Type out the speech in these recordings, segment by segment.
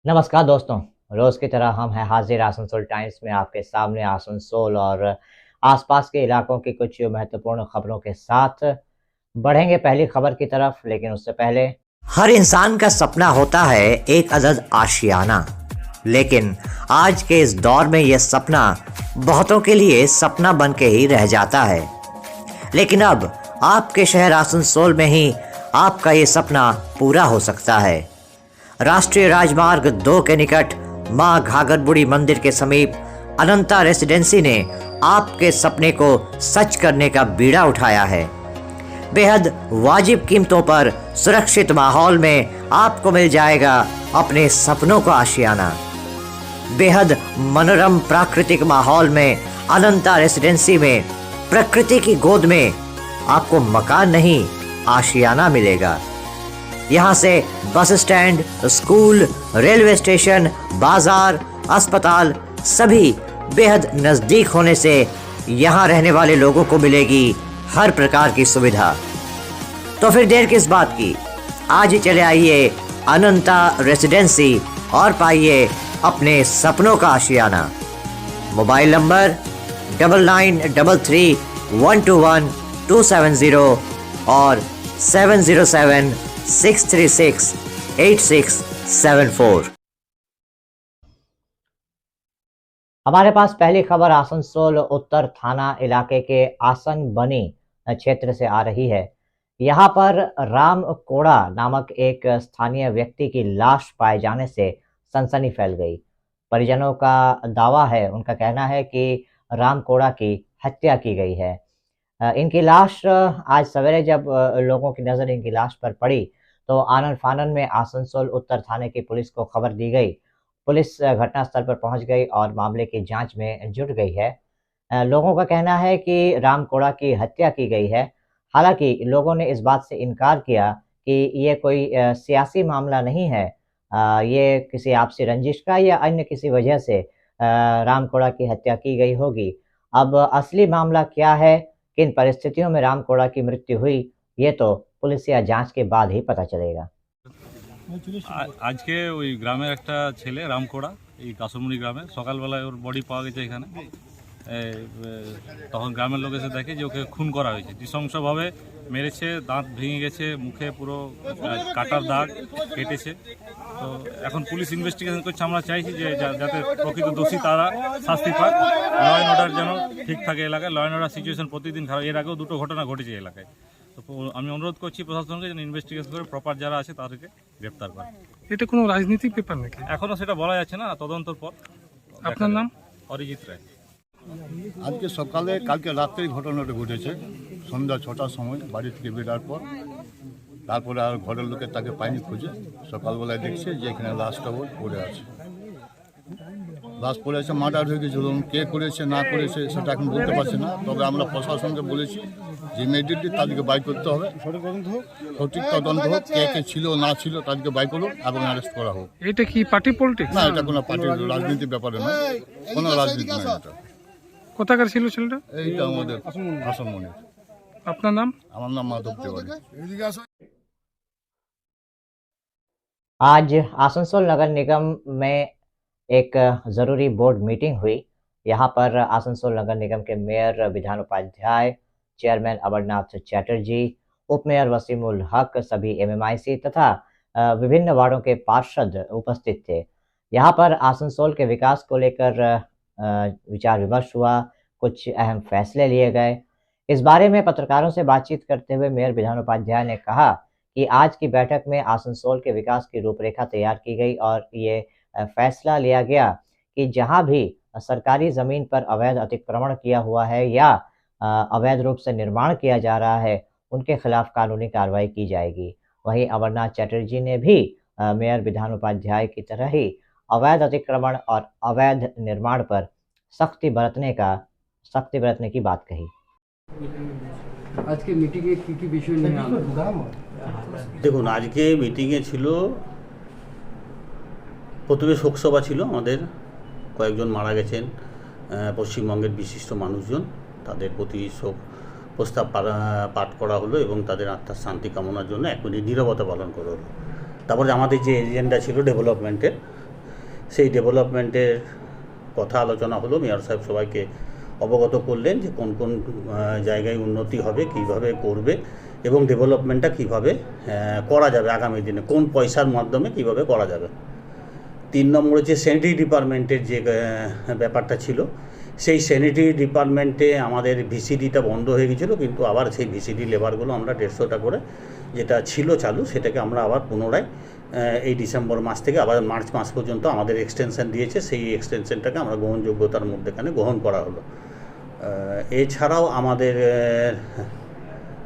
नमस्कार दोस्तों, रोज़ की तरह हम हैं हाज़िर आसनसोल टाइम्स में आपके सामने आसनसोल और आसपास के इलाकों की कुछ महत्वपूर्ण खबरों के साथ। बढ़ेंगे पहली खबर की तरफ, लेकिन उससे पहले हर इंसान का सपना होता है एक अदद आशियाना, लेकिन आज के इस दौर में यह सपना बहुतों के लिए सपना बन के ही रह जाता है। लेकिन अब आपके शहर आसनसोल में ही आपका ये सपना पूरा हो सकता है। राष्ट्रीय राजमार्ग 2 के निकट मां घाघर बुढ़ी मंदिर के समीप अनंता रेसिडेंसी ने आपके सपने को सच करने का बीड़ा उठाया है। बेहद वाजिब कीमतों पर सुरक्षित माहौल में आपको मिल जाएगा अपने सपनों का आशियाना। बेहद मनोरम प्राकृतिक माहौल में अनंता रेसिडेंसी में प्रकृति की गोद में आपको मकान नहीं, आशियाना मिलेगा। यहाँ से bus stand, school, railway station, बाजार, अस्पताल सभी बेहद नज़दीक होने से यहाँ रहने वाले लोगों को मिलेगी हर प्रकार की सुविधा। तो फिर देर किस बात की, आज ही चले आइए अनंता रेसिडेंसी और पाइए अपने सपनों का आशियाना। मोबाइल नंबर 9933121270 और 7076368674। हमारे पास पहली खबर आसनसोल उत्तर थाना इलाके के आसन बनी क्षेत्र से आ रही है। यहाँ पर राम कोड़ा नामक एक स्थानीय व्यक्ति की लाश पाए जाने से सनसनी फैल गई। परिजनों का दावा है, उनका कहना है कि राम कोड़ा की हत्या की गई है। इनकी लाश आज सवेरे जब लोगों की नज़र इनकी लाश पर पड़ी तो आनन फानन में आसनसोल उत्तर थाने की पुलिस को खबर दी गई। पुलिस घटनास्थल पर पहुंच गई और मामले की जांच में जुट गई है। लोगों का कहना है कि राम कोड़ा की हत्या की गई है। हालांकि लोगों ने इस बात से इनकार किया कि ये कोई सियासी मामला नहीं है। ये किसी आपसी रंजिश का या अन्य किसी वजह से राम कोड़ा की हत्या की गई होगी। अब असली मामला क्या है, किन परिस्थितियों में राम कोड़ा की मृत्यु हुई, ये तो पुलिसिया जांच के बाद ही पता चलेगा। আজকে ওই গ্রামের একটা ছেলে রামকোড়া, এই কাসুমুনি গ্রামে সকালবেলায় ওর বডি পাওয়া গেছে এখানে। তখন গ্রামের লোক এসে দেখে যে ওকে খুন করা হয়েছে, নৃশংসভাবে মেরেছে, দাঁত ভেঙে গেছে, মুখে পুরো কাটার দাগ কেটেছে। তো এখন পুলিশ ইনভেস্টিগেশন করছে। আমরা চাইছি যে যাতে প্রকৃত দোষী তারা শাস্তি পাক, ল অ্যান্ড অর্ডার যেন ঠিক থাকে এলাকায়। ল অ্যান্ড অর্ডার সিচুয়েশন প্রতিদিন খারাপ, এর আগেও দুটো ঘটনা ঘটেছে এলাকায়। তো আমি অনুরোধ করছি প্রশাসনকে যেন ইনভেস্টিগেশন করে প্রপার যারা আছে তাদেরকে গ্রেপ্তার করে। এটা কোনো রাজনৈতিক ব্যাপার নাকি? এখনো সেটা বলা যাচ্ছে না, তদন্তর পর। আপনার নাম? অরিজিৎ রায়। আজকে সকালে, কালকে রাত্রেই ঘটনাটা ঘটেছে। সন্ধ্যা 6টার সময় বাড়ি থেকে বেরার পর তারপরে আর ঘরের লোকের তাকে পায়নি খুঁজে। সকালবেলায় দেখছে যে এখানে লাশটা ওর পড়ে আছে। লাশ পড়ে আছে, মার্ডার হয়ে গেছে। কে করেছে না করেছে সেটা এখন বলতে পারছি না। তবে আমরা প্রশাসনকে বলেছি যে ইমিডিয়েটলি তাদেরকে বাই করতে হবে, সঠিক তদন্ত হোক, কে কে ছিল না ছিল তাদেরকে বাই করুক এবং অ্যারেস্ট করা হোক। এটা কি পার্টি পলিটিক্স? না, এটা কোনো পার্টির রাজনীতির ব্যাপারে নয়, কোনো রাজনীতি নয় এটা। কোথাকার ছিল ছেলেটা? এইটা আমাদের আসানমণি। আপনার নাম? আমার নাম মাধব तिवारी। आज आसनसोल नगर निगम में एक ज़रूरी बोर्ड मीटिंग हुई। यहाँ पर आसनसोल नगर निगम के मेयर विधान उपाध्याय, चेयरमैन अमरनाथ चैटर्जी, उप मेयर वसीमुल हक, सभी एमएमआईसी तथा विभिन्न वार्डों के पार्षद उपस्थित थे। यहाँ पर आसनसोल के विकास को लेकर विचार विमर्श हुआ, कुछ अहम फैसले लिए गए। इस बारे में पत्रकारों से बातचीत करते हुए मेयर विधान उपाध्याय ने कहा कि आज की बैठक में आसनसोल के विकास की रूपरेखा तैयार की गई और ये फैसला लिया गया कि जहां भी सरकारी ज़मीन पर अवैध अतिक्रमण किया हुआ है या अवैध रूप से निर्माण किया जा रहा है, उनके खिलाफ कानूनी कार्रवाई की जाएगी। वहीं अमरनाथ चैटर्जी ने भी मेयर विधान उपाध्याय की तरह ही अवैध अतिक्रमण और अवैध निर्माण पर सख्ती बरतने की बात कही। আজকে মিটিংয়ে কি কি বিষয় নিয়ে দেখুন, আজকে মিটিংয়ে ছিল, প্রথমে শোকসভা ছিল। আমাদের কয়েকজন মারা গেছেন পশ্চিমবঙ্গের বিশিষ্ট মানুষজন, তাদের প্রতি শোক প্রস্তাব পাঠ করা হলো এবং তাদের আত্মার শান্তি কামনার জন্য 1 মিনিট নীরবতা পালন করা হলো। তারপরে আমাদের যে এজেন্ডা ছিল ডেভেলপমেন্টের, সেই ডেভেলপমেন্টের কথা আলোচনা হলো। মেয়র সাহেব সবাইকে অবগত করলেন যে কোন কোন জায়গায় উন্নতি হবে, কিভাবে করবে এবং ডেভেলপমেন্টটা কিভাবে করা যাবে আগামী দিনে, কোন পয়সার মাধ্যমে কিভাবে করা যাবে। 3 নম্বরে যে স্যানিটারি ডিপার্টমেন্টের যে ব্যাপারটা ছিল, সেই স্যানিটারি ডিপার্টমেন্টে আমাদের ভিসিডিটা বন্ধ হয়ে গেছিলো, কিন্তু আবার সেই ভিসিডি লেবারগুলো আমরা 150টা করে যেটা ছিল চালু, সেটাকে আমরা আবার পুনরায় এই ডিসেম্বর মাস থেকে আবার মার্চ মাস পর্যন্ত আমাদের এক্সটেনশন দিয়েছে। সেই এক্সটেনশনটাকে আমরা গ্রহণযোগ্যতার মধ্যেখানে গ্রহণ করা হলো। এছাড়াও আমাদের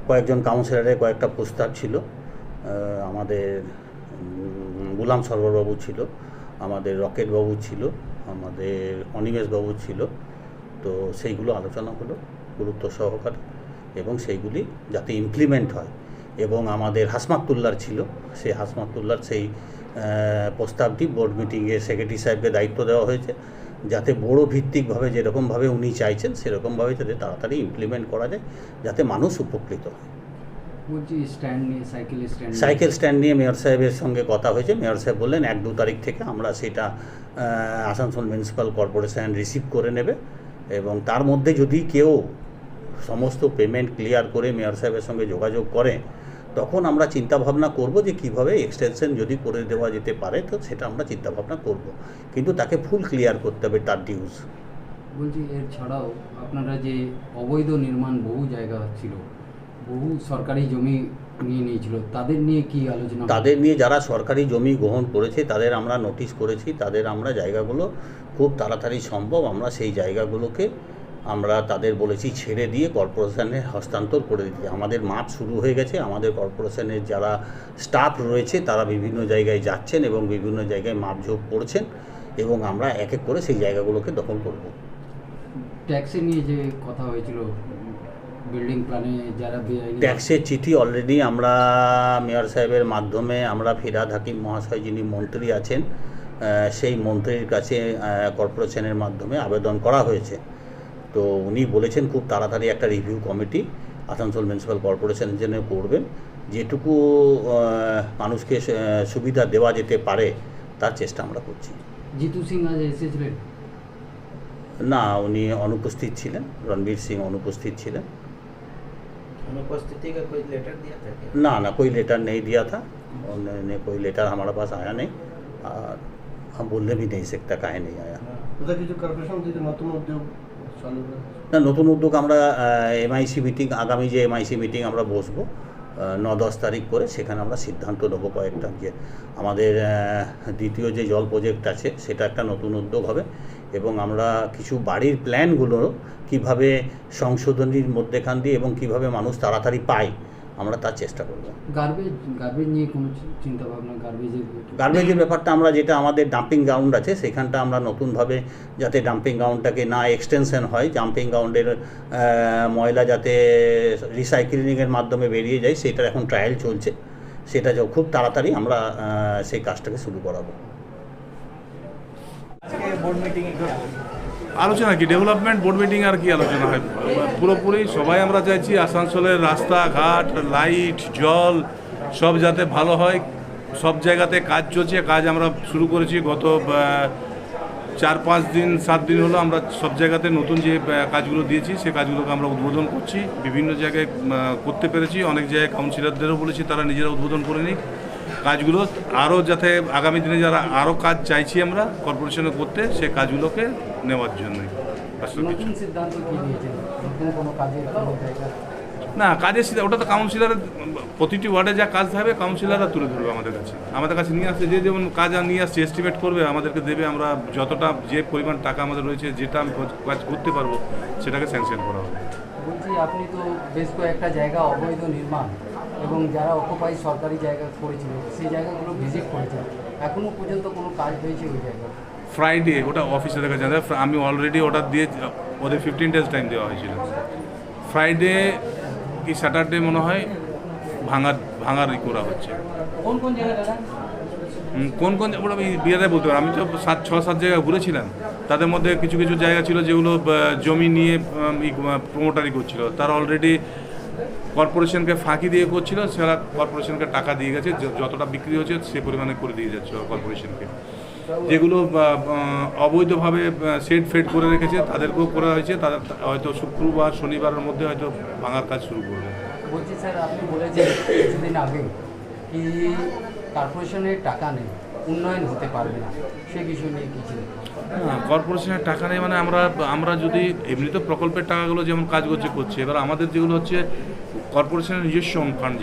কয়েকজন কাউন্সিলরের কয়েকটা প্রস্তাব ছিল। আমাদের গুলাম সরোয়ারবাবু ছিল, আমাদের রকেটবাবু ছিল, আমাদের অনিমেষবাবু ছিল। তো সেইগুলো আলোচনা হলো গুরুত্ব সহকারে এবং সেইগুলি যাতে ইমপ্লিমেন্ট হয়। এবং আমাদের হাসমাতুল্লার ছিল, সেই হাসমাতুল্লার সেই প্রস্তাবটি বোর্ড মিটিংয়ে সেক্রেটারি সাহেবকে দায়িত্ব দেওয়া হয়েছে, যাতে বড় ভিত্তিকভাবে যেরকমভাবে উনি চাইছেন সেরকমভাবে যাতে তাড়াতাড়ি ইমপ্লিমেন্ট করা যায়, যাতে মানুষ উপকৃত হয়। বলছি স্ট্যান্ড নিয়ে, সাইকেল স্ট্যান্ড নিয়ে মেয়র সাহেবের সঙ্গে কথা হয়েছে। মেয়র সাহেব বললেন 1-2 তারিখ থেকে আমরা সেটা আসানসোল মিউনিসিপ্যাল কর্পোরেশন রিসিভ করে নেবে এবং তার মধ্যে যদি কেউ সমস্ত পেমেন্ট ক্লিয়ার করে মেয়র সাহেবের সঙ্গে যোগাযোগ করে, তখন আমরা চিন্তাভাবনা করব যে কীভাবে এক্সটেনশন যদি করে দেওয়া যেতে পারে, তো সেটা আমরা চিন্তাভাবনা করব, কিন্তু তাকে ফুল ক্লিয়ার করতে হবে তার ডিউজ। বলছি এর ছাড়াও আপনারা যে অবৈধ নির্মাণ বহু জায়গা ছিল, বহু সরকারি জমি নিয়ে নিয়েছিল, তাদের নিয়ে কি আলোচনা? তাদের নিয়ে যারা সরকারি জমি গ্রহণ করেছে তাদের আমরা নোটিশ করেছি, তাদের আমরা জায়গাগুলো খুব তাড়াতাড়ি সম্ভব আমরা সেই জায়গাগুলোকে আমরা তাদের বলেছি ছেড়ে দিয়ে কর্পোরেশনে হস্তান্তর করে দিতে। আমাদের মাপ শুরু হয়ে গেছে, আমাদের কর্পোরেশনের যারা স্টাফ রয়েছে তারা বিভিন্ন জায়গায় যাচ্ছেন এবং বিভিন্ন জায়গায় মাপঝোপ করছেন এবং আমরা এক এক করে সেই জায়গাগুলোকে দখল করব। ট্যাক্সে নিয়ে যে কথা হয়েছিল, বিল্ডিং প্ল্যানে যারা ট্যাক্সের চিঠি অলরেডি আমরা মেয়র সাহেবের মাধ্যমে আমরা ফিরহাদ হাকিম মহাশয় যিনি মন্ত্রী আছেন, সেই মন্ত্রীর কাছে কর্পোরেশনের মাধ্যমে আবেদন করা হয়েছে। তো উনি বলেছেন খুব তাড়াতাড়ি একটা রিভিউ কমিটি আসানসোল মিউনিসিপ্যাল কর্পোরেশনের জন্য করবেন, যেটুকু মানুষকে সুবিধা দেওয়া যেতে পারে তার চেষ্টা আমরা করছি। জিতু সিং আজ এসেছিলেন? না, উনি অনুপস্থিত ছিলেন, রণবীর সিং অনুপস্থিত ছিলেন। अनुपस्थिति का कोई लेटर दिया था क्या? ना कोई लेटर नहीं दिया था, उन्होंने कोई लेटर हमारे पास आया नहीं और हम बोलने भी नहीं सकता काहे नहीं आया। না, নতুন উদ্যোগ আমরা এমআইসি মিটিং, আগামী যে এমআইসি মিটিং আমরা বসবো 9-10 তারিখ করে, সেখানে আমরা সিদ্ধান্ত নেবো কয়েকটা, যে আমাদের দ্বিতীয় যে জল প্রজেক্ট আছে সেটা একটা নতুন উদ্যোগ হবে এবং আমরা কিছু বাড়ির প্ল্যানগুলো কিভাবে সংশোধনীর মধ্যেখান দিয়ে এবং কিভাবে মানুষ তাড়াতাড়ি পায় আমরা তার চেষ্টা করব। গার্বেজ নিয়ে কোনো চিন্তা ভাবনা? গার্বেজের ব্যাপারটা আমরা, যেটা আমাদের ডাম্পিং গ্রাউন্ড আছে সেখানটা আমরা নতুনভাবে যাতে ডাম্পিং গ্রাউন্ডটাকে না এক্সটেনশন হয়, ডাম্পিং গ্রাউন্ডের ময়লা যাতে রিসাইক্লিংয়ের মাধ্যমে বেরিয়ে যায়, সেটার এখন ট্রায়াল চলছে, সেটা খুব তাড়াতাড়ি আমরা সেই কাজটাকে শুরু করাবো। আলোচনা কি ডেভেলপমেন্ট বোর্ড মিটিং আর কি আলোচনা হয়, পুরোপুরি সবাই আমরা চাইছি আসানসোলের রাস্তাঘাট, লাইট, জল সব যাতে ভালো হয়। সব জায়গাতে কাজ চলছে, কাজ আমরা শুরু করেছি গত 4-5 দিন 7 দিন হলো। আমরা সব জায়গাতে নতুন যে কাজগুলো দিয়েছি সেই কাজগুলোকে আমরা উদ্বোধন করছি, বিভিন্ন জায়গায় করতে পেরেছি, অনেক জায়গায় কাউন্সিলরদেরও বলেছি তারা নিজেরা উদ্বোধন করে নিক কাজগুলো, আরও যাতে আগামী দিনে যারা আরও কাজ চাইছি আমরা কর্পোরেশনে করতে, সেই কাজগুলোকে নেওয়ার জন্যই। না, কাজের ওটা তো কাউন্সিলরের, প্রতিটি ওয়ার্ডে যা কাজ থাকবে কাউন্সিলররা তুলে ধরবে আমাদের কাছে নিয়ে আসছে, যে যেমন কাজ নিয়ে আসছে এস্টিমেট করবে আমাদেরকে দেবে, আমরা যতটা যে পরিমাণ টাকা আমাদের রয়েছে যেটা আমি কাজ করতে পারবো সেটাকে স্যাংশন করা হবে। বলছি আপনি তো বেশ কয়েকটা জায়গা অবৈধ নির্মাণ এবং যারা অকুপাই সরকারি জায়গা করেছিল সেই জায়গাগুলো ভিজিট করেছেন, এখনও পর্যন্ত কোনো কাজ হয়েছে ওই জায়গায়? ফ্রাইডে ওটা অফিসারের কাছে আমি অলরেডি অর্ডার দিয়ে ওদের 15 days টাইম দেওয়া হয়েছিল। ফ্রাইডে কি স্যাটারডে মনে হয় ভাঙার করা হচ্ছে। কোন কোন জায়গা দাদা? কোন ওটা আমি বিয়ারে বলতে পারি, আমি তো 6-7 জায়গায় ঘুরেছিলাম, তাদের মধ্যে কিছু কিছু জায়গা ছিল যেগুলো জমি নিয়ে প্রমোটারি করছিল, তারা অলরেডি কর্পোরেশনকে ফাঁকি দিয়ে করছিল, সেটা কর্পোরেশনকে টাকা দিয়ে গেছে, যতটা বিক্রি হচ্ছে সে পরিমাণে করে দিয়ে যাচ্ছে কর্পোরেশনকে। যেগুলো অবৈধভাবে শেড ফেড করে রেখেছে তাদেরকেও করা হয়েছে, তাদের হয়তো শুক্রবার শনিবারের মধ্যে হয়তো ভাঙার কাজ শুরু করবে। বলছি স্যার, আপনি বলেছেন কিছুদিন আগে কি কর্পোরেশনের টাকা নেই, উন্নয়ন হতে পারবে না, সে বিষয় নিয়ে কি ছিল? কর্পোরেশনের টাকা নেই মানে আমরা যদি এমনি তো প্রকল্পের টাকাগুলো যেমন কাজ করছে, এবার আমাদের যেগুলো হচ্ছে কর্পোরেশনের নিজস্ব ফান্ড,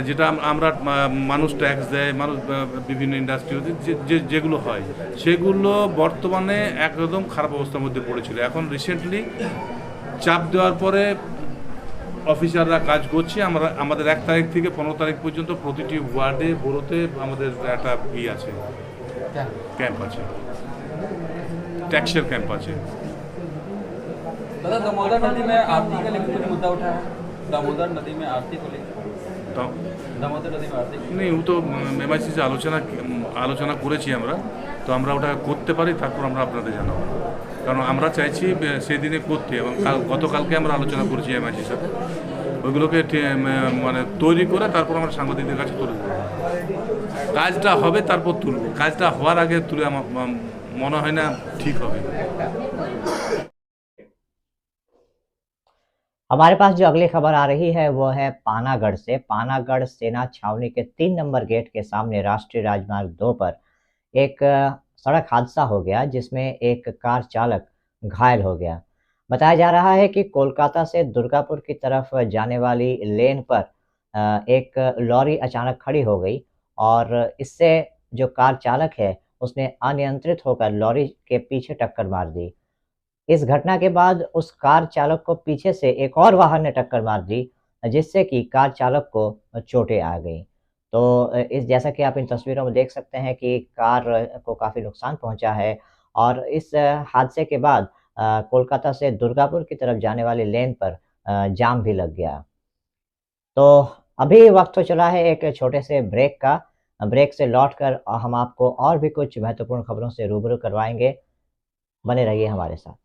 যেটা আমরা মানুষ ট্যাক্স দেয়, মানুষ বিভিন্ন ইন্ডাস্ট্রি যেগুলো হয় সেগুলো বর্তমানে একদম খারাপ অবস্থার মধ্যে পড়েছিল। এখন রিসেন্টলি চাপ দেওয়ার পরে অফিসাররা কাজ করছে। আমাদের 1 তারিখ থেকে 15 তারিখ পর্যন্ত প্রতিটি ওয়ার্ডে বড়োতে আমাদের একটা আছে, ক্যাম্প আছে, टैक्सर कैंप আছে। दादा, दामोदर नदी में आरती का लेकर कुछ मुद्दा उठा है। दामोदर नदी में आरती को लेकर दामोदर नदी में आरती नहीं, वो तो एमआईसी से আলোচনা করেছি আমরা, তো আমরা ওটা করতে পারি, তারপর আমরা আপনাদের জানাবো, কারণ আমরা চাইছি সেই দিনে করতে, এবং গতকালকে আমরা আলোচনা করেছি এমআইসির সাথে, ওইগুলোকে মানে তৈরি করে তারপর আমরা সাংবাদিকদের কাছে তুলে দেবো। কাজটা হবে তারপর তুলব, কাজটা হওয়ার আগে তুলে আমার মনে হয় না ঠিক হবে। हमारे पास जो अगली खबर आ रही है वो है पानागढ़ से। पानागढ़ सेना छावनी के 3 नंबर गेट के सामने राष्ट्रीय राजमार्ग 2 पर एक सड़क हादसा हो गया, जिसमें एक कार चालक घायल हो गया। बताया जा रहा है कि कोलकाता से दुर्गापुर की तरफ जाने वाली लेन पर एक लॉरी अचानक खड़ी हो गई और इससे जो कार चालक है उसने अनियंत्रित होकर लॉरी के पीछे टक्कर मार दी। इस घटना के बाद उस कार चालक को पीछे से एक और वाहन ने टक्कर मार दी, जिससे कि कार चालक को चोटें आ गई। तो इस जैसा कि आप इन तस्वीरों में देख सकते हैं कि कार को काफ़ी नुकसान पहुंचा है और इस हादसे के बाद कोलकाता से दुर्गापुर की तरफ जाने वाली लेन पर जाम भी लग गया। तो अभी वक्त तो चला है एक छोटे से ब्रेक का। ब्रेक से लौटकर हम आपको और भी कुछ महत्वपूर्ण खबरों से रूबरू करवाएंगे। बने रहिए हमारे साथ।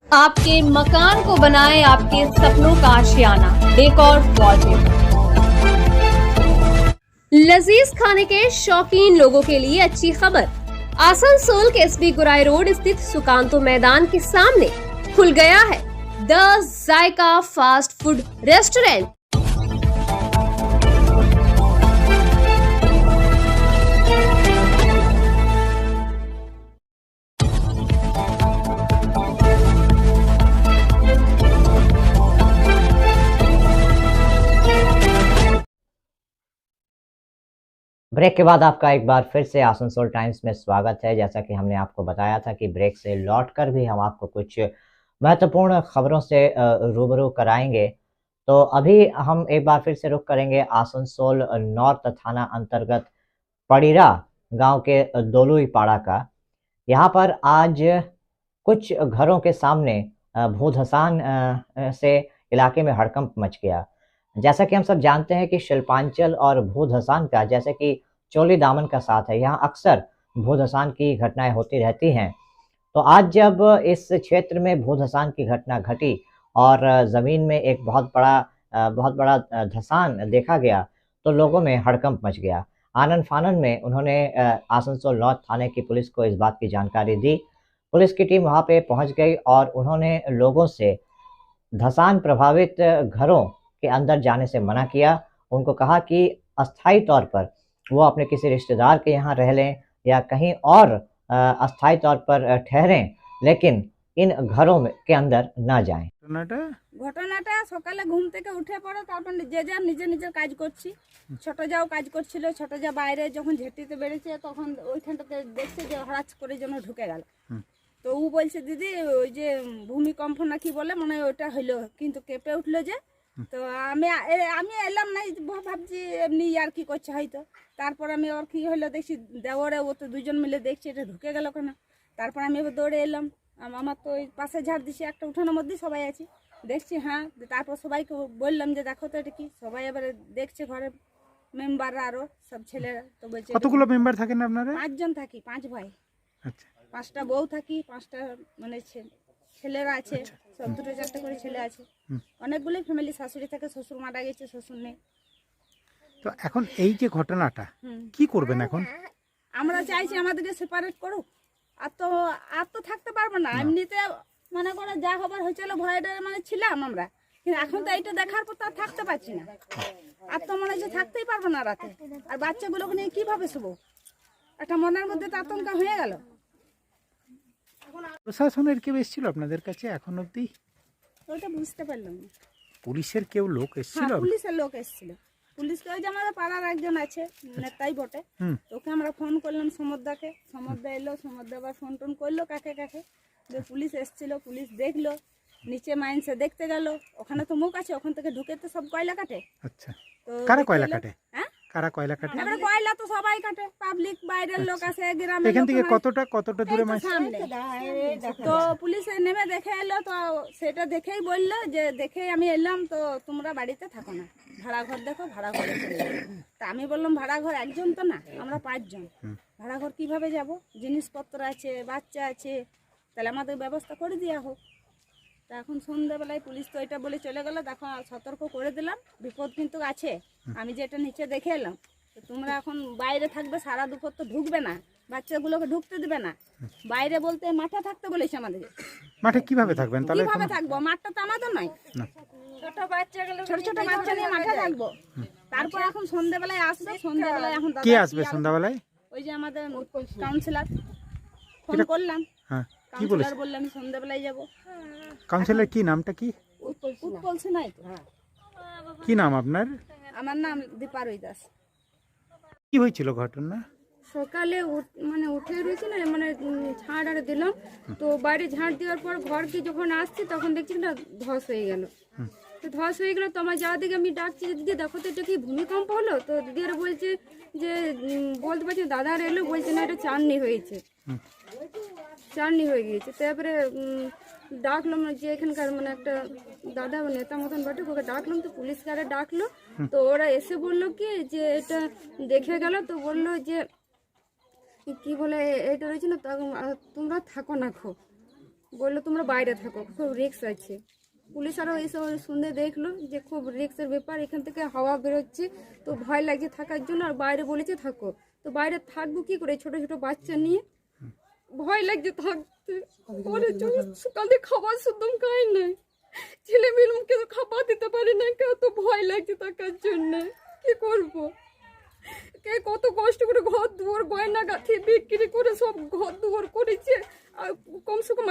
आपके मकान को बनाए आपके सपनों का आशियाना, डेकोर वॉलपेपर। लजीज खाने के शौकीन लोगों के लिए अच्छी खबर। आसनसोल के एसबी गुराई रोड स्थित सुकांतो मैदान के सामने खुल गया है the Zaika fast food restaurant. Break के बाद आपका एक बार फिर से आसनसोल टाइम्स में स्वागत है। जैसा कि हमने आपको बताया था कि ब्रेक से लौटकर भी हम आपको कुछ महत्वपूर्ण खबरों से रूबरू कराएंगे। तो अभी हम एक बार फिर से रुख करेंगे आसनसोल नॉर्थ थाना अंतर्गत पड़ीरा गांव के दोलुई पाड़ा का। यहाँ पर आज कुछ घरों के सामने भूधसान से इलाके में हड़कंप मच गया। जैसा कि हम सब जानते हैं कि शिल्पांचल और भूधसान का जैसे कि चोली दामन का साथ है, यहाँ अक्सर भूधसान की घटनाएं होती रहती हैं। तो आज जब इस क्षेत्र में भूधसान की घटना घटी और ज़मीन में एक बहुत बड़ा धसान देखा गया, तो लोगों में हड़कंप मच गया। आनन फानन में उन्होंने आसनसोल नॉर्थ थाने की पुलिस को इस बात की जानकारी दी। पुलिस की टीम वहाँ पे पहुँच गई और उन्होंने लोगों से धसान प्रभावित घरों के अंदर जाने से मना किया। उनको कहा कि अस्थायी तौर पर वो अपने किसी रिश्तेदार के यहाँ रह लें या कहीं और अस्थायी तौर पर ठहरें, लेकिन इन घरों में के अंदर ना जाएं। ঘটনাটা সকালে ঘুম থেকে উঠে পড়ে তারপর যে যার নিজের কাজ করছি। ছোট যাও কাজ করছিল, ছোট যা বাইরে যখন ঝেটিতে বেড়েছে তখন ওইখানটাতে দেখছে যে হঠাৎ করে যেন ঢুকে গেল। তো ও বলছে দিদি ওই যে ভূমিকম্প না কি বলে মনে হয় ওটা হলো, কিন্তু কেঁপে উঠলো যে। তো আমি এলাম না, ভাবছি এমনি আর কি করছে হয়তো। তারপর আমি ওর কি হলো দেখছি দেওরে ও তো দুজন মিলে দেখছি এটা ঢুকে গেল কেন। তারপর আমি এবার দৌড়ে এলাম। আমার তো ওই পাশে ঝাড় দিছি, একটা উঠানোর মধ্যেই সবাই আছি দেখছি। হ্যাঁ, তারপর সবাইকে বললাম যে দেখো তো এটা কি। সবাই এবারে দেখছে, ঘরে মেম্বাররা আরও সব ছেলেরা। তো বলছে কতগুলো মেম্বার থাকেন আপনারা? 5 জন থাকি, 5 ভাই। আচ্ছা, 5টা বউ থাকি, 5টা মানে ছেলেরা আছে, সব 2-4টা করে ছেলে আছে। অনেকগুলোই ফ্যামিলি, শাশুড়ি থাকে, শ্বশুর মারা গেছে, শ্বশুর নেই। তো এখন এই যে ঘটনাটা কি করবেন এখন? আমরা চাইছি আমাদেরকে সেপারেট করুক। আর তো থাকতে পারবো না, এমনিতে মনে করে যা হবার হয়েছিল ভয়টা মানে ছিলাম আমরা, কিন্তু এখন তো এইটা দেখার পর তো আর থাকতে পারছি না। আর তো মনে হচ্ছে থাকতেই পারবো না রাতে, আর বাচ্চাগুলোকে নিয়ে কীভাবে শুবো, একটা মনের মধ্যে তো আতঙ্ক হয়ে গেল। প্রশাসনের কেউ এসেছিল আপনাদের কাছে এখন অবধি? ওইটা বুঝতে পারলাম না। পুলিশের কেউ লোক এসেছিল? হ্যাঁ, পুলিশের লোক এসেছিল। পুলিশকে ওই যে আমাদের পাড়ার একজন আছে, নেতাই বটে, ওকে আমরা ফোন করলাম সমরদাকে, সমরদা এলো, সমরদা আবার ফোন টোন করলো কাকে কাকে, যে পুলিশ এসেছিল, পুলিশ দেখলো, নিচে মাইন্সে দেখতে গেল, ওখানে তো মুখ আছে, ওখান থেকে ঢুকে তো সব কয়লা কাটে। আচ্ছা, তো কারা কয়লা কাটে? হ্যাঁ, কারা কয়লা কাটে? এবারে কয়লা তো সবাই কাটে, পাবলিক, বাইরের লোক আসে, গ্রামের এখান লোক থেকে মানে- কতটা দূরে মাছ? সামনে। তো পুলিশে নেমে দেখে এলো, তো সেটা দেখেই বললো যে দেখেই আমি এলাম, তো তোমরা বাড়িতে থাকো না, ভাড়া ঘর দেখো, ভাড়া ঘরে চলে যাবো। তা আমি বললাম ভাড়া ঘর একজন তো না, আমরা 5 জন, ভাড়া ঘর কিভাবে যাব, জিনিসপত্র আছে, বাচ্চা আছে, তাহলে আমাদের ব্যবস্থা করে দেওয়া হোক। তা এখন সন্ধ্যাবেলায় পুলিশ তো এটা বলে চলে গেল, দেখো সতর্ক করে দিলাম, বিপদ কিন্তু আছে, আমি যেটা নিচে দেখে এলাম, তো তোমরা এখন বাইরে থাকবে, সারা দুপুর তো ঢুকবে না, বাচ্চাগুলোকে ঢুকতে দিবে না, বাইরে বলতে মাঠে থাকতে বলেছে আমাদের। মাঠে কিভাবে থাকবেন তাহলে? কিভাবে থাকবো, মাঠটা তো আমাদের নয়, ছোট ছোট বাচ্চা নিয়ে মাঠে থাকবো। তারপর এখন সন্ধ্যাবেলায় আসবে, সন্ধ্যাবেলায় এখন কে আসবে সন্ধ্যাবেলায়? ওই যে আমাদের কাউন্সিলর, ফোন করলাম, হ্যাঁ, কি বলেছে? কাউন্সিলর বললাম সন্ধ্যাবেলায় যাবো। কাউন্সিলর কি নামটা কি? উৎপল সিনহাই। কি নাম আপনার? আমার নাম দীপারই দাস। কি হয়েছিল ঘটনা? সকালে মানে উঠে রয়েছি না, মানে ঝাড় আর দিলাম, তো বাইরে ঝাড় দেওয়ার পর ঘরকে যখন আসছি তখন দেখছি না ধস হয়ে গেল। তো ধস হয়ে গেল, তো আমার যা দিকে আমি ডাকছি যে দিদি দেখো তো এটা কি ভূমিকম্প হলো, তো দিদি আর বলছে যে বলতে পারছি দাদা আর এলো, বলছে না এটা চাননি হয়েছে, চাননি হয়ে গিয়েছে। তারপরে ডাকলাম যে এখানকার মানে একটা দাদা নেতা মতন বটে, ওকে ডাকলাম, তো পুলিশকে আরে ডাকলো, তো ওরা এসে বললো কি যে এটা দেখে গেল, তো বললো যে কি বলে এটা রয়েছে না, তোমরা থাকো না, বললো তোমরা বাইরে থাকো, খুব রিস্ক আছে। পুলিশ আরও এসে শুনে দেখলো যে খুব রিস্কের ব্যাপার, এখান থেকে হাওয়া বেরোচ্ছে, তো ভয় লাগছে থাকার জন্য, আর বাইরে বলেছে থাকো, তো বাইরে থাকবো কি করে ছোট ছোট বাচ্চা নিয়ে, ভয় লাগছে থাকতে। পরে সকাল থেকে খাবার শুদ্ধ খাই নাই, ছেলে মেয়েকে খাবার দিতে পারি না, কেউ তো ভয় লাগছে থাকার জন্য, কি করবো, কে কত কষ্ট করে ঘর দুয়ার গয়না গাঁথি বিক্রি করে সব ঘর দুয়ার করেছে, আর কমসে কম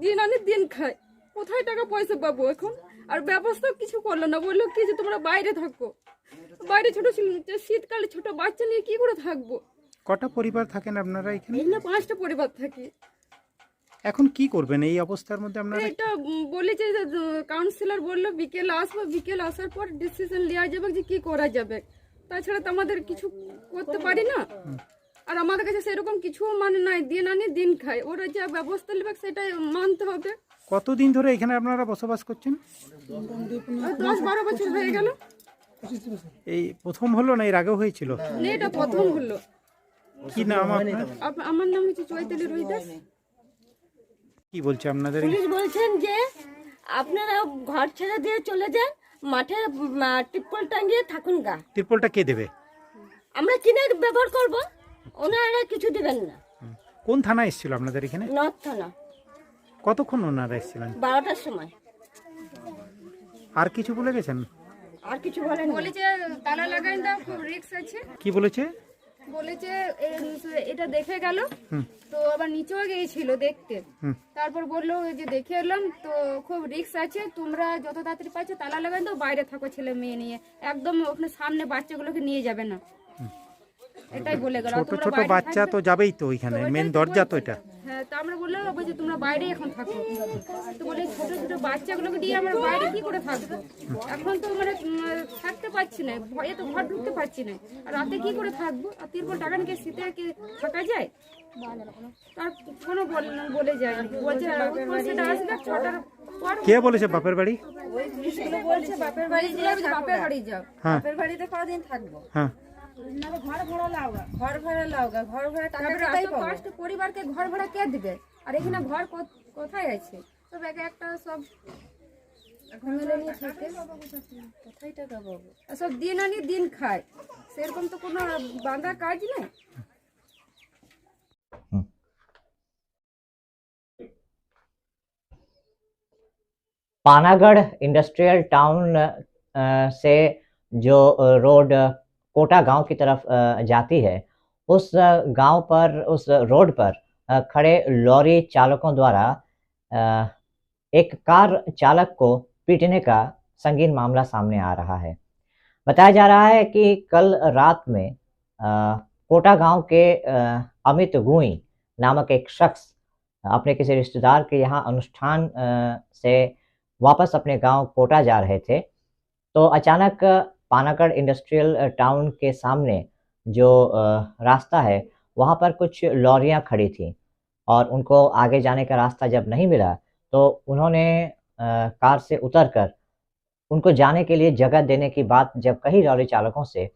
দিন আনে দিন খায়, কোথায় টাকা পয়সা পাবো এখন? আর ব্যবস্থা কিছু করলো না, বললো কি যে তোমরা বাইরে থাকো, বাইরে ছোট শীতকালে ছোট বাচ্চা নিয়ে কি করে থাকবো। কটা পরিবার থাকেন আপনারা এখানে? এখানে 5টা পরিবার থাকি। এখন কি করবেন এই অবস্থার মধ্যে আপনারা? এটা বলেছে কাউন্সিলর বললো বিকেল আসবো, বিকেল আসার পর ডিসিশন নেওয়া যাবে যে কি করা যাবে, তাছাড়া তো আমাদের কিছু করতে পারি না, আর আমাদের কাছে সেরকম কিছু মানে নাই, দিন আনি দিন খাই, ওরা যা ব্যবস্থা নেবে সেটাই মানতে হবে। কতদিন ধরে এখানে আপনারা বসবাস করছেন? 10-12 বছর হয়ে গেল। এই প্রথম হলো না এর আগেও হয়েছিল? না, এটা প্রথম হলো। কি নাম আপনার? আমার নাম হচ্ছে চৈতালি রহিদাস। কি বলছে আপনাদের? পুলিশ বলছেন যে আপনারা ঘর ছেড়ে দিয়ে চলে যান, মাঠে টিপ্পল টাঙিয়ে থাকুন গা। ত্রিপলটা কে দেবে? আমরা কিনে ব্যবহার করব, ওনারা কিছু দিবেন না। কোন থানা এসেছিল আপনাদের এখানে? নর্থ থানা। কতক্ষণ ওনারা এসেছিলেন? 12টার সময়। আর কিছু বলে গেছেন? আর কিছু বলেন? বলেছে তালা লাগাই দাও, খুব রিস্ক আছে। কি বলেছে? বলেছে এটা দেখে গেল, তো আবার নিচেও গিয়েছিল দেখতে, তারপর বললো যে দেখে এলাম, তো খুব রিস্ক আছে, তোমরা যত তাড়াতাড়ি পাচ্ছো তালা লাগাই দাও, বাইরে থাকো ছেলে মেয়ে নিয়ে, একদম ওখানে সামনে বাচ্চাগুলোকে নিয়ে যাবে না, এটাই বলে গেল। ছোট ছোট বাচ্চা তো যাবেই তো ওইখানে, মেন দরজা তো এটা। হ্যাঁ, তা আমরা বললাম যে তোমরা বাইরে এখন থাকো, তো বলে ছোট ছোট বাচ্চাগুলোকে দিয়ে আমরা বাইরে কি করে থাকবো, এখন তো মানে থাকতে পারছি না, ভয়ে তো ঘর ঢুকতে পারছি না, আর রাতে কি করে থাকবো, আর তিরপল টাকা নিয়ে শীতে কি থাকা যায়? তার কোনো বলে যায়নি, বলছে সেটা আসবে 6টার পর। কে বলেছে বাপের বাড়ি? বলছে বাপের বাড়ি যাও, বাপের বাড়ি যাও, বাপের বাড়িতে কদিন থাকবো, হ্যাঁ, ঘর ভাড়া লাওগা, ঘর ভাড়া টাকা কোথায় পাবো? 5টা পরিবারকে ঘর ভাড়া কে দিবে? আর এখানে ঘর কোথায় আছে? সব একটা সব ফ্যামিলি নিয়ে থাকে, কোথায় টাকা পাবো? সব দিন আনি দিন খায়, সেরকম তো কোনো বাঁধা কাজ নেই। पानागढ़ इंडस्ट्रियल टाउन से जो रोड कोटा गांव की तरफ जाती है, उस गांव पर, उस रोड पर खड़े लॉरी चालकों द्वारा एक कार चालक को पीटने का संगीन मामला सामने आ रहा है। बताया जा रहा है कि कल रात में कोटा गांव के अमित गुई नामक एक शख्स अपने किसी रिश्तेदार के यहाँ अनुष्ठान से वापस अपने गांव कोटा जा रहे थे, तो अचानक पानागढ़ इंडस्ट्रियल टाउन के सामने जो रास्ता है वहाँ पर कुछ लॉरियाँ खड़ी थीं और उनको आगे जाने का रास्ता जब नहीं मिला तो उन्होंने कार से उतरकर उनको जाने के लिए जगह देने की बात जब कही लॉरी चालकों से,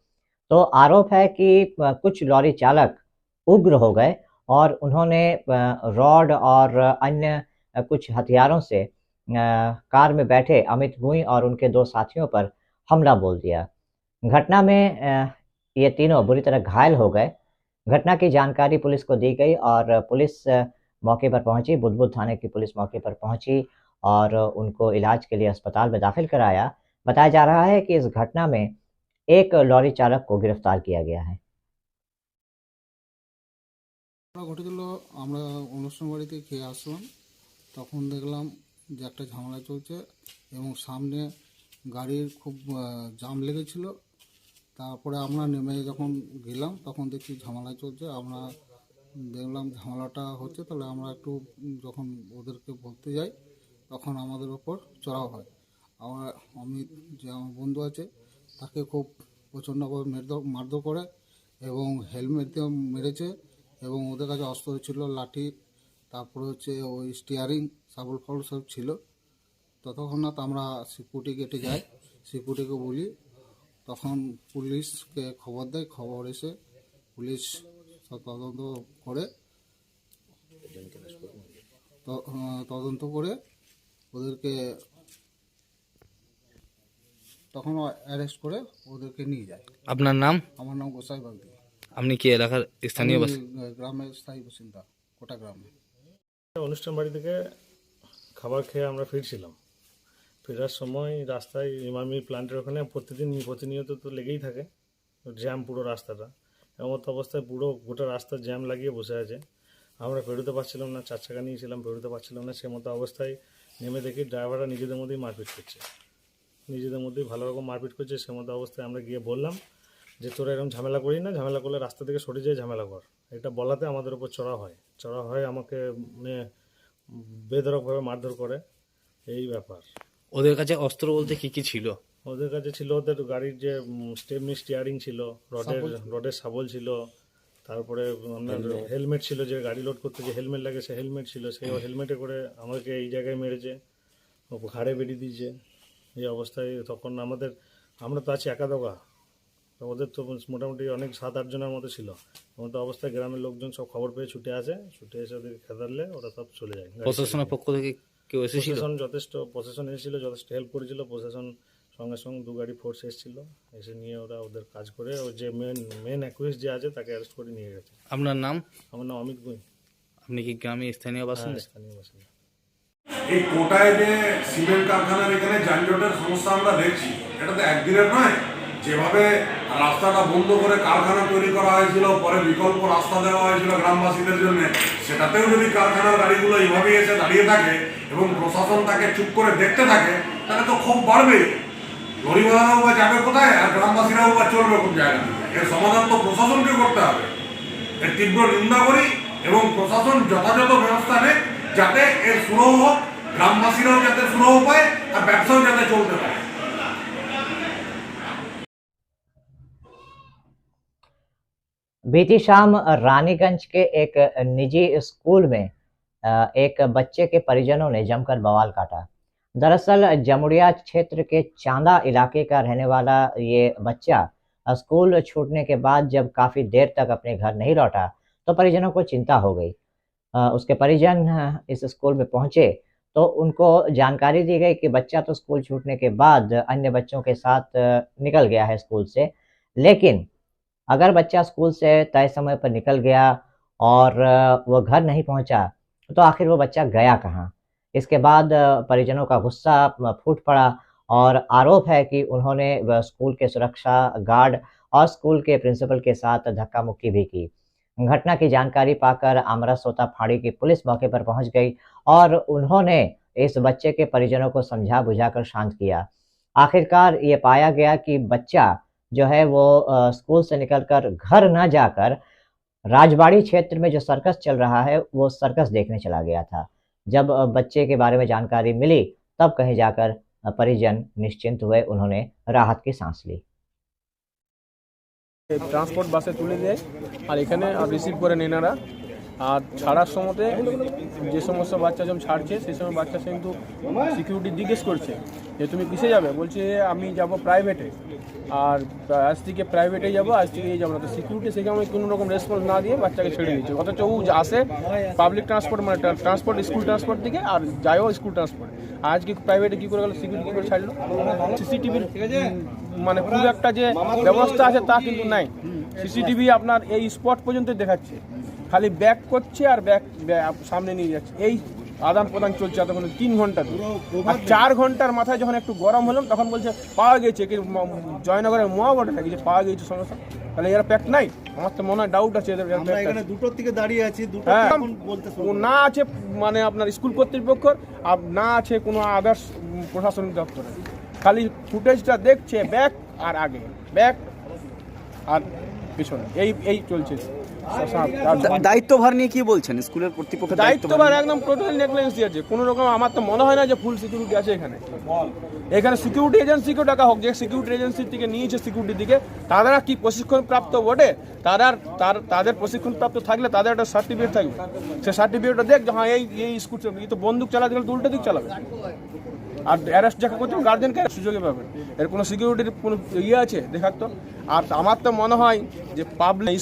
तो आरोप है कि कुछ लॉरी चालक उग्र हो गए और उन्होंने रॉड और अन्य कुछ हथियारों से कार में बैठे अमित गुई और उनके 2 साथियों पर हमला बोल दिया। घटना में ये तीनों बुरी तरह घायल हो गए। घटना की जानकारी पुलिस को दी गई और पुलिस मौके पर पहुंची, बुधबुद थाने की पुलिस मौके पर पहुंची और उनको इलाज के लिए अस्पताल में दाखिल कराया। बताया जा रहा है कि इस घटना में एक लॉरी चालक को गिरफ्तार किया गया है। ঘটেছিল আমরা অনুষ্ঠান বাড়িতে খেয়ে আসলাম, তখন দেখলাম যে একটা ঝামেলা চলছে এবং সামনে গাড়ির খুব জাম লেগেছিল। তারপরে আমরা নেমে যখন গেলাম তখন দেখি ঝামেলা চলছে। আমরা দেখলাম ঝামেলাটা হচ্ছে, তাহলে আমরা একটু যখন ওদেরকে বলতে যাই তখন আমাদের ওপর চড়াও হয়। আমি যে আমার বন্ধু আছে তাকে খুব প্রচণ্ডভাবে মারধর করে এবং হেলমেট দিয়ে মেরেছে এবং ওদের কাছে অস্ত্র ছিল, লাঠি, তারপরে হচ্ছে ওই স্টিয়ারিং, সাবল ফাবল সব ছিল। ততক্ষণাৎ আমরা সিকিউরিটি গেটে যাই, সিকিউরিটিকে বলি, তখন পুলিশকে খবর দেয়। খবর এসে পুলিশ তদন্ত করে ওদেরকে তখন অ্যারেস্ট করে ওদেরকে নিয়ে যায়। আপনার নাম? আমার নাম গোসাই বাগদি। আপনি কি এলাকার স্থানীয় গ্রামের স্থায়ী বাসিন্দা, কোটা গ্রামে। অনুষ্ঠান বাড়ি থেকে খাবার খেয়ে আমরা ফিরছিলাম। ফেরার সময় রাস্তায় ইমামি প্ল্যান্টের ওখানে প্রতিনিয়ত তো লেগেই থাকে জ্যাম, পুরো রাস্তাটা। এমত অবস্থায় পুরো গোটা রাস্তা জ্যাম লাগিয়ে বসে আছে। আমরা পেরোতে পারছিলাম না, 4 চাকা নিয়েছিলাম, পেরোতে পারছিলাম না। সে মতো অবস্থায় নেমে দেখি ড্রাইভাররা নিজেদের মধ্যেই মারপিট করছে, নিজেদের মধ্যেই ভালো রকম মারপিট করছে। সে মতো অবস্থায় আমরা গিয়ে বললাম যে তোরা এরকম ঝামেলা করি না, ঝামেলা করলে রাস্তা থেকে সরে যায়, ঝামেলা কর। এটা বলাতে আমাদের উপর চড়া হয়, আমাকে বেধড়কভাবে মারধর করে, এই ব্যাপার। ওদের কাছে অস্ত্র বলতে কি কি ছিল? ওদের কাছে ছিল ওদের গাড়ির যে স্টিয়ারিং ছিল, রডের শাবল ছিল, তারপরে আপনার হেলমেট ছিল, যে গাড়ি লোড করতে যে হেলমেট লাগে সে হেলমেট ছিল। সেই হেলমেটে করে আমাকে এই জায়গায় মেরেছে, ঘাড়ে বেরিয়ে দিয়েছে। এই অবস্থায় তখন আমরা তো আছি একাদোগা, তো ওদের তো মোটামুটি অনেক 7-8 জনের মতো ছিল। এমন অবস্থায় গ্রামের লোকজন সব খবর পেয়ে ছুটে এসে ওদেরকে খেদারলে ওরা সব চলে যায়। প্রশাসনের পক্ষ থেকে কেউ এসেছিল? প্রশাসন এসেছিল, যথেষ্ট হেল্প করেছিল। প্রশাসন সঙ্গে 2 গাড়ি ফোর্স এসেছিল, এসে নিয়ে ওদের কাজ করে ও যে মেন অ্যাকুইস্ট যে আছে তাকে অ্যারেস্ট করে নিয়ে গেছে। আপনার নাম? আমার নাম অমিত গুই। আপনি কি গ্রামে স্থানীয় বাসিন্দা? স্থানীয় বাসিন্দা। এই কোটায় যে সিমেন্ট কারখানার এখানে যানজটের সমস্যা আমরা দেখছি, এটা তো একদিনের নয়। যেভাবে রাস্তাটা বন্ধ করে কারখানা তৈরি করা হয়েছিল, পরে বিকল্প রাস্তা দেওয়া হয়েছিল গ্রামবাসীদের জন্য, সেটাতেও যদি কারখানার গাড়িগুলো এইভাবে এসে দাঁড়িয়ে থাকে এবং প্রশাসন তাকে চুপ করে দেখতে থাকে, তাহলে তো খুব বাড়বে। লরিওয়ালারাও বা যাবে কোথায়, আর গ্রামবাসীরাও বা চলবে কোন জায়গা থেকে? এর সমাধান তো প্রশাসনকে করতে হবে। এর তীব্র নিন্দা করি এবং প্রশাসন যথাযথ ব্যবস্থা নেয় যাতে এর সুরাহ হোক, গ্রামবাসীরাও যাতে সুরাহ পায় আর ব্যবসাও যাতে চলতে পারে। बीती शाम रानीगंज के एक निजी स्कूल में एक बच्चे के परिजनों ने जमकर बवाल काटा। दरअसल जमुड़िया क्षेत्र के चांदा इलाके का रहने वाला ये बच्चा स्कूल छूटने के बाद जब काफ़ी देर तक अपने घर नहीं लौटा तो परिजनों को चिंता हो गई। उसके परिजन इस स्कूल में पहुंचे तो उनको जानकारी दी गई कि बच्चा तो स्कूल छूटने के बाद अन्य बच्चों के साथ निकल गया है स्कूल से, लेकिन अगर बच्चा स्कूल से तय समय पर निकल गया और वो घर नहीं पहुंचा तो आखिर वो बच्चा गया कहाँ। इसके बाद परिजनों का गुस्सा फूट पड़ा और आरोप है कि उन्होंने स्कूल के सुरक्षा गार्ड और स्कूल के प्रिंसिपल के साथ धक्का मुक्की भी की। घटना की जानकारी पाकर आमरा-सोता फाड़ी की पुलिस मौके पर पहुंच गई और उन्होंने इस बच्चे के परिजनों को समझा बुझाकर शांत किया। आखिरकार ये पाया गया कि बच्चा जो है वो स्कूल से निकलकर घर न जाकर राजबाड़ी क्षेत्र में जो सर्कस चल रहा है वो सर्कस देखने चला गया था। जब बच्चे के बारे में जानकारी मिली तब कहीं जाकर परिजन निश्चिंत हुए, उन्होंने राहत की सांस ली। ট্রান্সপোর্ট বাসে তুলে দেয় আর এখানে রিসিভ করেন এনারা। আর ছাড়ার সময়তে যে সমস্ত বাচ্চা যখন ছাড়ছে সেই সময় বাচ্চা কিন্তু সিকিউরিটি জিজ্ঞেস করছে যে তুমি কিসে যাবে, বলছে আমি যাব প্রাইভেটে, আর আজ থেকে প্রাইভেটে যাব, আজ থেকে যাবো না। তো সিকিউরিটি সেখানে কোনো রকম রেসপন্স না দিয়ে বাচ্চাকে ছেড়ে দিচ্ছে, অথচ ও আসে পাবলিক ট্রান্সপোর্ট মানে ট্রান্সপোর্ট স্কুল ট্রান্সপোর্ট থেকে আর যায়ও স্কুল ট্রান্সপোর্ট। আজকে প্রাইভেটে কী করে গেল, সিকিউরিটি কী করে ছাড়লো? সিসিটিভির মানে খুব একটা যে ব্যবস্থা আছে তা কিন্তু নাই। সিসিটিভি আপনার এই স্পট পর্যন্ত দেখাচ্ছে, খালি ব্যাক করছে আর ব্যাক সামনে নিয়ে যাচ্ছে। এই আদান প্রদান চলছে এতক্ষণ 3 ঘন্টা ধরে। আর 4 ঘন্টার মাথায় যখন একটু গরম হলাম তখন বলছে পাওয়া গেছে কি জয়নগরের মোয়া বটে নাকি যে পাওয়া গেছে সমস্যা। তাহলে এরা প্যাক নাই? আমার তো মনে হয় ডাউট আছে এদের। এখানে দুটোর দিকে দাঁড়িয়ে আছি, দুটো এখন বলতে না আছে মানে আপনার স্কুল কর্তৃপক্ষ আর না আছে কোনো আদার্স প্রশাসনিক দপ্তরে। খালি ফুটেজটা দেখছে ব্যাক আর আগে, ব্যাক আর পিছনে, এই চলছে। দায়িত্বভার নিয়ে কি বলছেন স্কুলের কর্তৃপক্ষ? দায়িত্বভার একদম টোটাল নেগলিজেন্স দিয়েছে। কোনো রকম আমার তো মনে হয় না যে ফুল সিকিউরিটি আছে এখানে। এখানে সিকিউরিটি এজেন্সিকেও ডাকা হোক, যে সিকিউরিটি এজেন্সির থেকে নিয়েছে সিকিউরিটির দিকে, তারা কি প্রশিক্ষণ প্রাপ্ত বটে? তাদের প্রশিক্ষণ প্রাপ্ত থাকলে তাদের একটা সার্টিফিকেট থাকবে, সে সার্টিফিকেটটা দেখ যে হ্যাঁ এই স্কুল তো বন্দুক চালাতে গেলে তো উল্টো দিক চালাবে। আর অ্যারেস্ট যাকে করতে গার্জেনকে সুযোগে পাবেন। এর কোনো সিকিউরিটির কোনো ইয়ে আছে দেখাতো। আর আমার তো মনে হয় যে পাবলিক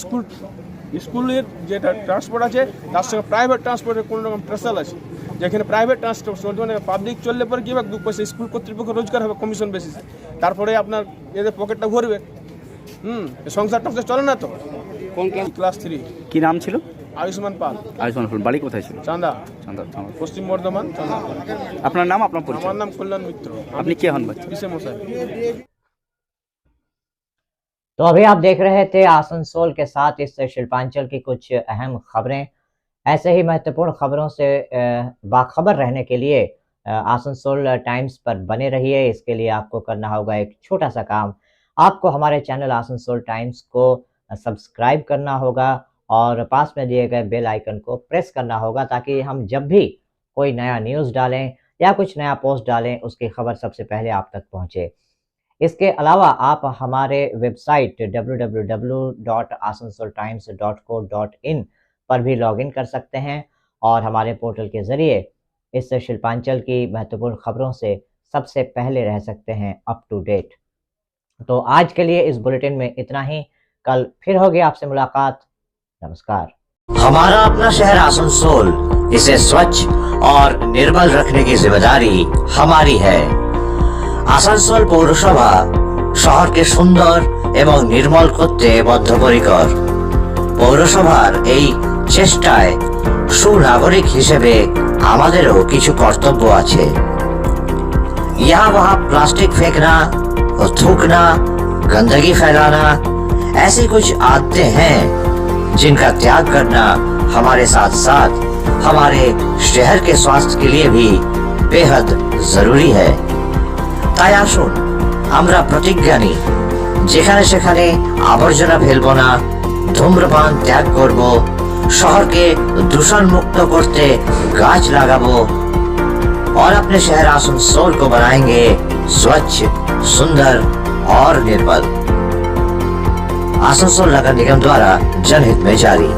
স্কুলের যেটা ট্রান্সপোর্ট আছে তার সঙ্গে প্রাইভেট ট্রান্সপোর্টের কোনো রকম প্রেসাল আছে, যেখানে প্রাইভেট ট্রান্সপোর্ট মানে পাবলিক চললে পরে কী হবে, 2 পয়সা স্কুল কর্তৃপক্ষ রোজগার হবে কমিশন বেসিসে, তারপরে আপনার এদের পকেটটা ভরবে। সংসার টংসার চলে না তো। কোন ক্লাস 3। কি নাম ছিল? আয়ুষ্মান পাল। আয়ুষ্মান পাল, বাড়ি কোথায় ছিল? চাঁদা, পশ্চিম বর্ধমান। আপনার নাম, আপনার পরিচয়? আমার নাম কল্যাণ মিত্র। আপনি কে হন? বাচ্চা কিসে মশাই। तो अभी आप देख रहे थे आसनसोल के साथ इस शिल्पांचल की कुछ अहम खबरें। ऐसे ही महत्वपूर्ण खबरों से बाखबर रहने के लिए आसनसोल टाइम्स पर बने रहिए। इसके लिए आपको करना होगा एक छोटा सा काम, आपको हमारे चैनल आसनसोल टाइम्स को सब्सक्राइब करना होगा और पास में दिए गए बेल आइकन को प्रेस करना होगा, ताकि हम जब भी कोई नया न्यूज़ डालें या कुछ नया पोस्ट डालें उसकी खबर सबसे पहले आप तक पहुँचे। इसके अलावा आप हमारे वेबसाइट www.asansoltimes.co.in पर भी लॉगिन कर सकते हैं और हमारे पोर्टल के ज़रिए इस शिल्पांचल की महत्वपूर्ण खबरों से सबसे पहले रह सकते हैं अप टू डेट। तो आज के लिए इस बुलेटिन में इतना ही, कल फिर होगी आपसे मुलाकात। नमस्कार। हमारा अपना शहर आसनसोल, इसे स्वच्छ और निर्मल रखने की जिम्मेदारी हमारी है। আসানসোল পৌরসভা শহরকে সুন্দর এবং নির্মল করতে বদ্ধপরিকর। পৌরসভার এই চেষ্টায় সুনাগরিক হিসেবে আমাদেরও কিছু কর্তব্য আছে। यहाँ वहाँ प्लास्टिक फेंकना और थूकना, गंदगी फैलाना, ऐसी कुछ आदतें हैं जिनका त्याग करना हमारे साथ साथ हमारे शहर के स्वास्थ्य के लिए भी बेहद जरूरी है। তাই আসুন আমরা প্রতিজ্ঞা নিই, যেখানে সেখানে আবর্জনা ফেলবো না, ধূম্রপান ত্যাগ করব, শহরকে দূষণ মুক্ত করতে গাছ লাগাবো और अपने शहर आसनसोल को बनाएंगे स्वच्छ, सुंदर और निर्मल। आसनसोल नगर निगम द्वारा जनहित में जारी।